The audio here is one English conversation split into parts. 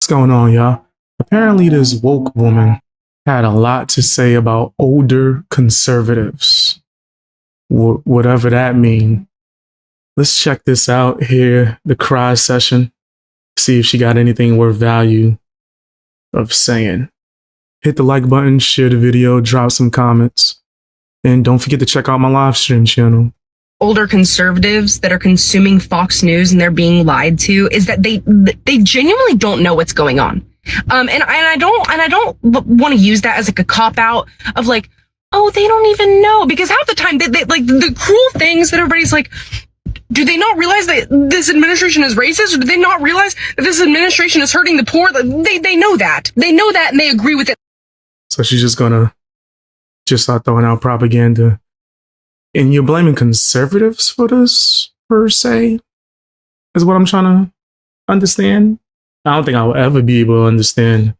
What's going on, y'all? Apparently, this woke woman had a lot to say about older conservatives, whatever that means. Let's check this out here, the cry session, see if she got anything worth value of saying. Hit the like button, share the video, drop some comments, and don't forget to check out my live stream channel. Older conservatives that are consuming Fox News and they're being lied to is that they genuinely don't know what's going on. And I don't want to use that as like a cop out of like, oh, they don't even know, because half the time they like the cruel things that everybody's like, do they not realize that this administration is racist? Or do they not realize that this administration is hurting the poor? They know that. They know that and they agree with it. So she's just gonna start throwing out propaganda. And you're blaming conservatives for this, per se, is what I'm trying to understand. I don't think I'll ever be able to understand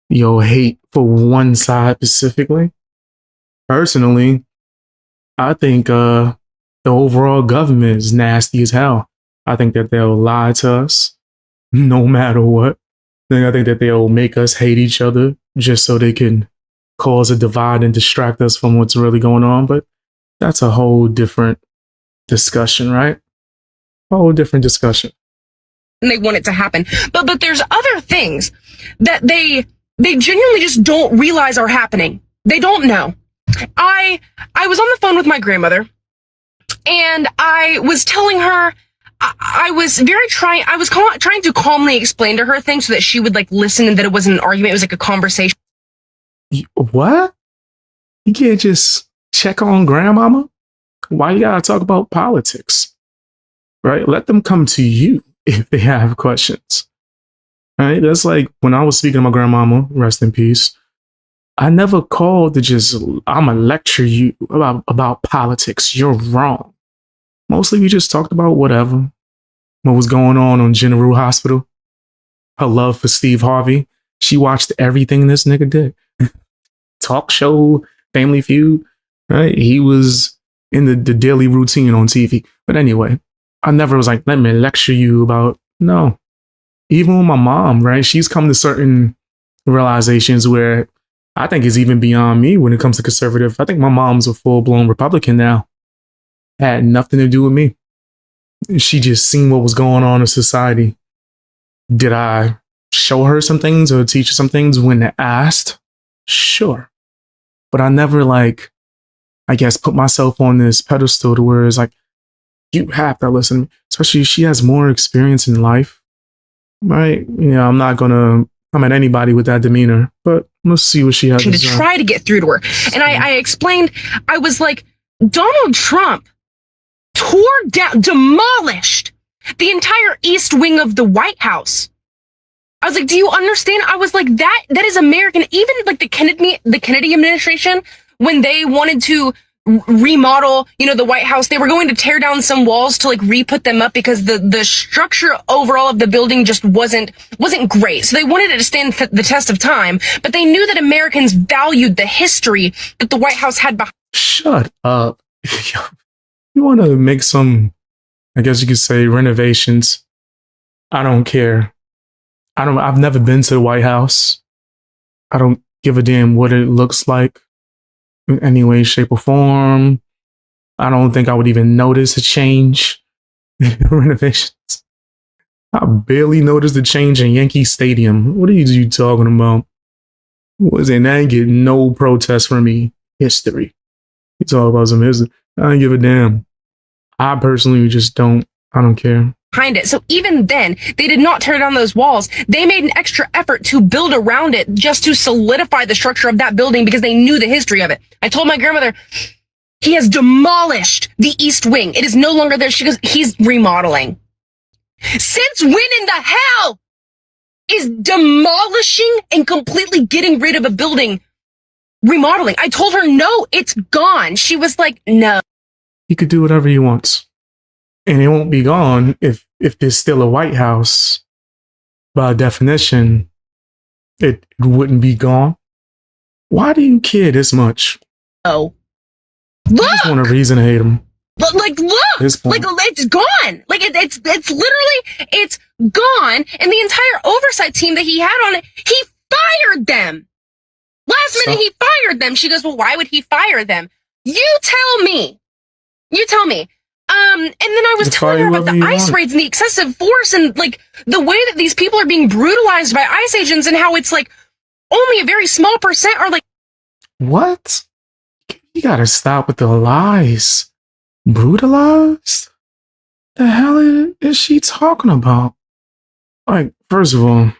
your hate for one side specifically. Personally, I think the overall government is nasty as hell. I think that they'll lie to us no matter what. I think that they'll make us hate each other just so they can cause a divide and distract us from what's really going on. But that's a whole different discussion, right? Whole different discussion. And they want it to happen. But there's other things that they genuinely just don't realize are happening. They don't know. I was on the phone with my grandmother and I was telling her I was trying to calmly explain to her things so that she would like listen and that it wasn't an argument, it was like a conversation. What? You can't just check on grandmama? Why you gotta talk about politics? Right? Let them come to you if they have questions. Right? That's like when I was speaking to my grandmama, rest in peace. I never called to just, I'ma lecture you about politics. You're wrong. Mostly we just talked about what was going on General Hospital. Her love for Steve Harvey. She watched everything this nigga did. Talk show, Family Feud. Right? He was in the daily routine on TV. But anyway, I never was like, let me lecture you about, no. Even with my mom, right? She's come to certain realizations where I think is even beyond me when it comes to conservative. I think my mom's a full-blown Republican now. Had nothing to do with me. She just seen what was going on in society. Did I show her some things or teach her some things when asked? Sure. But I never put myself on this pedestal to where it's like, you have to listen. Especially if she has more experience in life, right? You know, I'm not going to come at anybody with that demeanor, but let's see what she has to try to get through to her. And I explained, I was like, Donald Trump tore down, demolished the entire east wing of the White House. I was like, do you understand? I was like, that is American. Even like the Kennedy administration, when they wanted to remodel, the White House, they were going to tear down some walls to like re-put them up because the structure overall of the building just wasn't great. So they wanted it to stand the test of time, but they knew that Americans valued the history that the White House had behind. Shut up. You want to make some, I guess you could say, renovations. I don't care. I've never been to the White House. I don't give a damn what it looks like in any way, shape, or form. I don't think I would even notice a change in renovations. I barely noticed the change in Yankee Stadium. What are you talking about? And I ain't get no protest from me. History. You talk about some history. I don't give a damn. I personally just don't. I don't care. Behind it. So even then, they did not tear down those walls. They made an extra effort to build around it just to solidify the structure of that building because they knew the history of it. I told my grandmother, he has demolished the East Wing. It is no longer there. She goes, he's remodeling. Since when in the hell is demolishing and completely getting rid of a building remodeling? I told her, no, it's gone. She was like, no. He could do whatever he wants. And it won't be gone if there's still a White House. By definition, it wouldn't be gone. Why do you care this much? Oh, look! I just want a reason to hate him. Look! Like, it's gone. Like, it's literally, it's gone, and the entire oversight team that he had on it, he fired them. Last minute, he fired them. She goes, well, why would he fire them? You tell me. And then I was telling her about the ICE raids and the excessive force and like the way that these people are being brutalized by ICE agents and how it's like only a very small percent are like. What? You gotta stop with the lies. Brutalized? The hell is she talking about? Like, first of all, if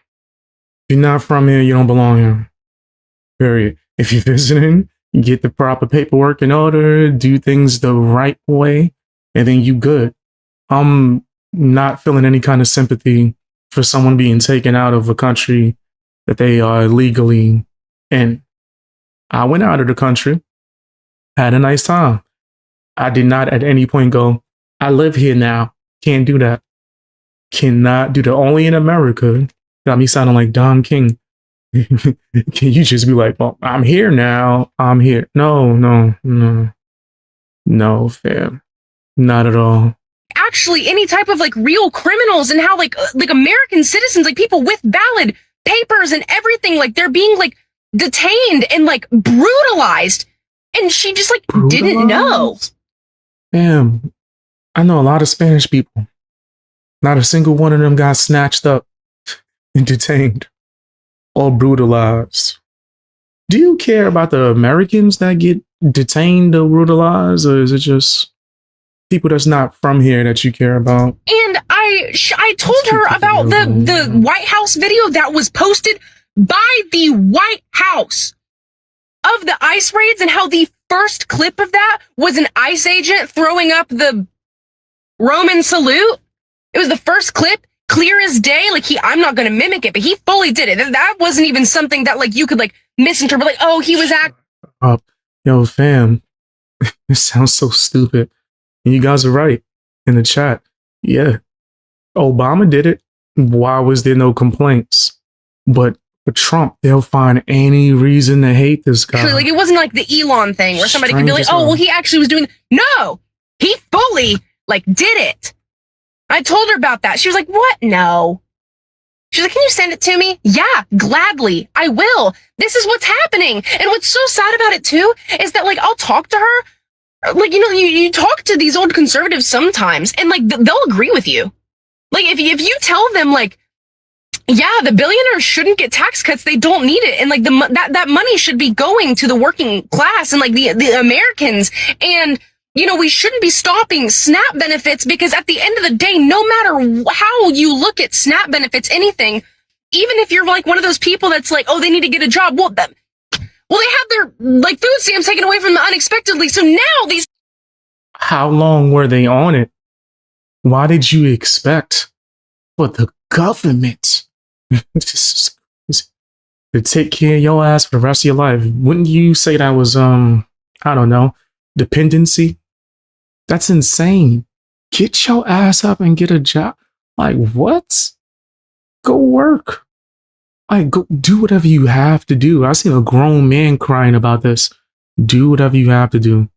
you're not from here, you don't belong here. Period. If you're visiting, get the proper paperwork in order, do things the right way, and then you good. I'm not feeling any kind of sympathy for someone being taken out of a country that they are legally in. I went out of the country, had a nice time. I did not at any point go, I live here now. Can't do that. Cannot do that. Only in America. Got me sounding like Don King. Can you just be like, well, I'm here now. I'm here. No, fam. Not at all. Actually, any type of like real criminals and how like American citizens, like people with valid papers and everything, like they're being like detained and like brutalized. And she just like didn't know. Damn. I know a lot of Spanish people. Not a single one of them got snatched up and detained or brutalized. Do you care about the Americans that get detained or brutalized, or is it just people that's not from here that you care about? And I told her about the White House video that was posted by the White House of the ICE raids and how the first clip of that was an ICE agent throwing up the Roman salute. It was the first clip, clear as day. Like I'm not going to mimic it, but he fully did it. That wasn't even something that like you could like misinterpret. Like, oh, he was yo, fam, this sounds so stupid. And you guys are right in the chat. Yeah, Obama did it. Why was there no complaints? But for Trump, they'll find any reason to hate this guy. Like it wasn't like the Elon thing where somebody could be like, oh, well, he actually was doing. No, he fully like did it. I told her about that. She was like, what? No. She's like, can you send it to me? Yeah, gladly. I will. This is what's happening. And what's so sad about it too is that like I'll talk to her. Like, you know, you talk to these old conservatives sometimes and like they'll agree with you. Like if you tell them like, yeah, the billionaires shouldn't get tax cuts. They don't need it. And like that money should be going to the working class and like the Americans. And you know, we shouldn't be stopping SNAP benefits because at the end of the day, no matter how you look at SNAP benefits, anything, even if you're like one of those people that's like, oh, they need to get a job. Well, they have their like food stamps taken away from them unexpectedly. So now these. How long were they on it? Why did you expect for the government to take care of your ass for the rest of your life? Wouldn't you say that was, I don't know, dependency? That's insane. Get your ass up and get a job. Like, what? Go work. Like, go do whatever you have to do. I seen a grown man crying about this. Do whatever you have to do.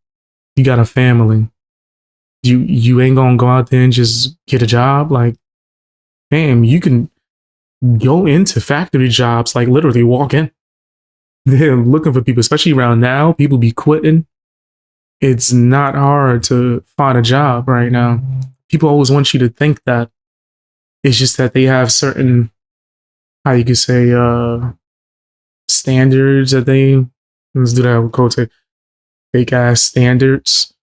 You got a family. You ain't gonna go out there and just get a job. Like, damn, you can go into factory jobs, like literally walk in. They're looking for people, especially around now. People be quitting. It's not hard to find a job right now. People always want you to think that. It's just that they have certain, how you could say, standards that they, let's do that with quote, fake ass standards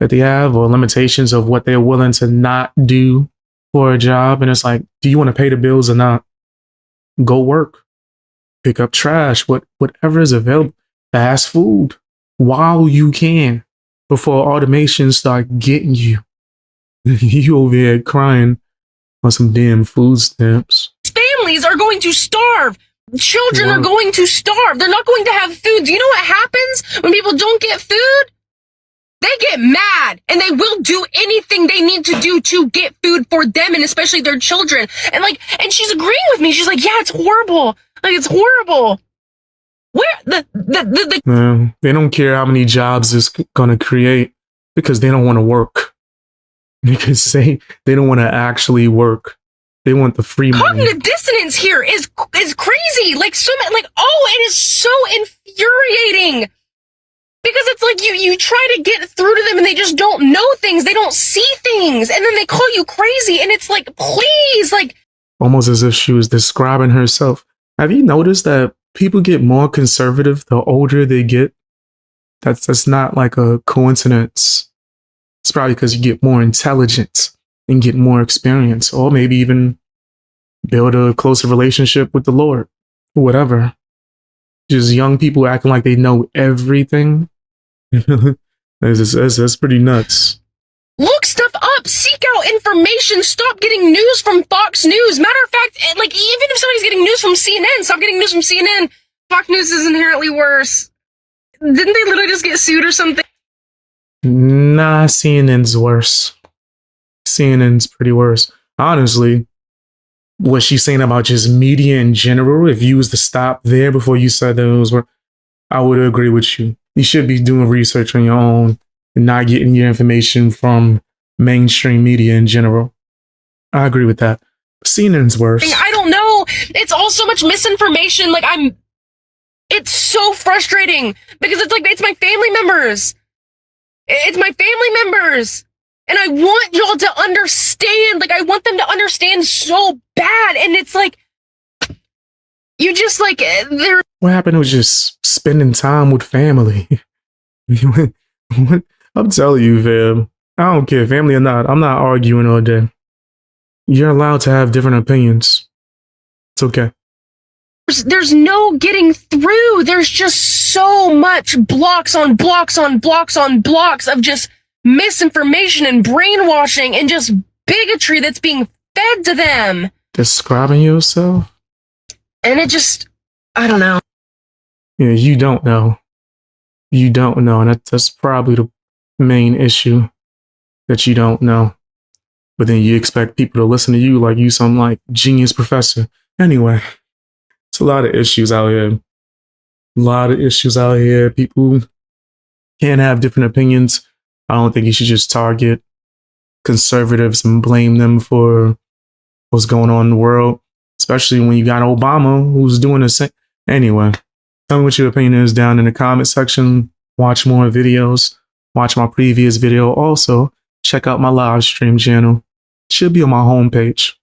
that they have, or limitations of what they're willing to not do for a job. And it's like, do you want to pay the bills or not? Go work, pick up trash, whatever is available, fast food while you can, before automation start getting you. You over here crying on some damn food stamps. Families are going to starve. Children are going to starve. They're not going to have food. Do you know what happens when people don't get food? They get mad and they will do anything they need to do to get food for them and especially their children. And and she's agreeing with me. She's like, yeah, it's horrible. Like, it's horrible. Where No, they don't care how many jobs it's going to create because they don't want to work. Because they don't want to actually work. They want the free money. Cognitive dissonance here is crazy. Like it is so infuriating. Because it's like you try to get through to them and they just don't know things. They don't see things. And then they call you crazy. And it's like, please, like. Almost as if she was describing herself. Have you noticed that people get more conservative the older they get? That's not like a coincidence. It's probably because you get more intelligent and get more experience, or maybe even build a closer relationship with the Lord, whatever. Just young people acting like they know everything. That's pretty nuts. Look stuff up. Seek out information. Stop getting news from Fox News. Matter of fact, like, even if somebody's getting news from CNN, stop getting news from CNN. Fox News is inherently worse. Didn't they literally just get sued or something? Nah, CNN's worse. CNN's pretty worse. Honestly, what she's saying about just media in general, if you was to stop there before you said that it was worse, I would agree with you. You should be doing research on your own and not getting your information from mainstream media in general. I agree with that. CNN's worse. I don't know. It's all so much misinformation. Like, it's so frustrating because it's like, it's my family members. It's my family members. And I want y'all to understand. Like, I want them to understand so bad. And it's like, you just like, they're. What happened was just spending time with family. I'm telling you, fam. I don't care, family or not. I'm not arguing all day. You're allowed to have different opinions. It's okay. There's no getting through. There's just so much blocks on blocks on blocks on blocks of just misinformation and brainwashing and just bigotry that's being fed to them. Describing yourself? And it just, I don't know. Yeah, you don't know. You don't know. And that's probably the main issue, that you don't know. But then you expect people to listen to you like you some like genius professor. Anyway, it's a lot of issues out here. A lot of issues out here. People can't have different opinions. I don't think you should just target conservatives and blame them for what's going on in the world, especially when you got Obama who's doing the same. Anyway, tell me what your opinion is down in the comment section. Watch more videos. Watch my previous video. Also, check out my live stream channel. It should be on my homepage.